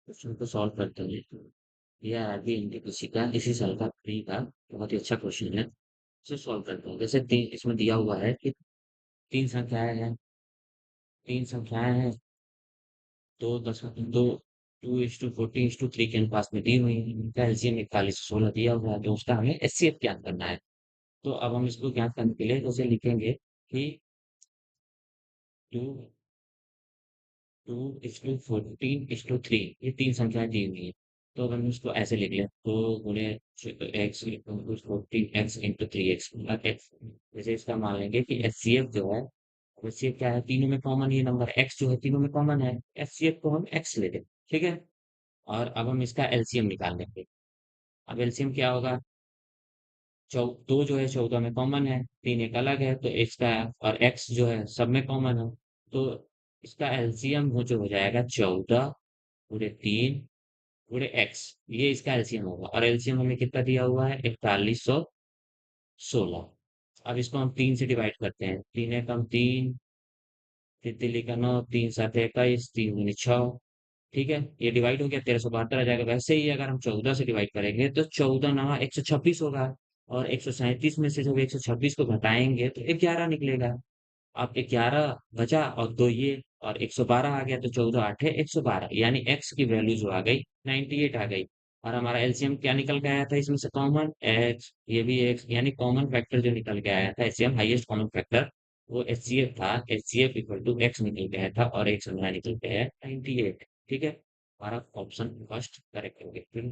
Question को solve करते हैं। यह आरबी एनटीपीसी का इसी साल का प्री का बहुत ही अच्छा क्वेश्चन है। इसे सॉल्व करते हैं। जैसे तीन इसमें दिया हुआ है कि तीन संख्याएं हैं, तीन संख्याएं हैं, दो दस दो 2:14:3 के अनुपात में दी हुई है। इनका एलसीएम 4116 दिया हुआ है, तो उसका हमें एचसीएफ ज्ञात करना है। तो अब हम इसको ज्ञात करने के लिए उसे लिखेंगे कि टू 2:14:3 ये तीन संख्याएं दी हुई है। तो अगर हम इसको ऐसे लिख लें तो गुणे एक्स 14x/3x एक्स, जैसे इसका मान लेंगे कि एचसीएफ जो है, एचसीएफ क्या है, तीनों में कॉमन ये नंबर एक्स जो है तीनों में कॉमन है, एचसीएफ को हम एक्स ले लें। ठीक है। और अब हम इसका एलसीएम निकाल लेंगे। अब एलसीएम क्या होगा, दो जो है 14 में कॉमन है, तीन एक अलग है, तो इसका और एक्स जो है सब में कॉमन है, तो इसका एलसीएम वो जो हो जाएगा 14 × 3 × एक्स, ये इसका एलसीएम होगा। और एलसीएम हमें कितना दिया हुआ है, 4116। अब इसको हम तीन से डिवाइड करते हैं, तीन एकम तीन, फिर तिल्ली का नौ, तीन सात 21, तीन दूनी छः। ठीक है, ये डिवाइड हो गया, 1372 आ जाएगा। वैसे ही अगर हम 14 से डिवाइड करेंगे तो 14 नवा 126 होगा, और 137 में से जब 126 को घटाएंगे तो 11 निकलेगा। अब 11 बचा और दो ये, और 112 आ गया, तो 14 8 112, यानी एक्स की वैल्यू जो आ गई 98 आ गई। और हमारा एलसीएम क्या निकल के आया था इसमें से, कॉमन एक्स, ये भी एक्स, यानी कॉमन फैक्टर जो निकल के आया था, एचसीएम हाईएस्ट कॉमन फैक्टर वो एचसीएफ था। एचसीएफ इक्वल टू एक्स निकल के आया था, और एक्स हमारा निकल के आया 98। ठीक है, हमारा ऑप्शन फर्स्ट करेक्ट हो गया। फिर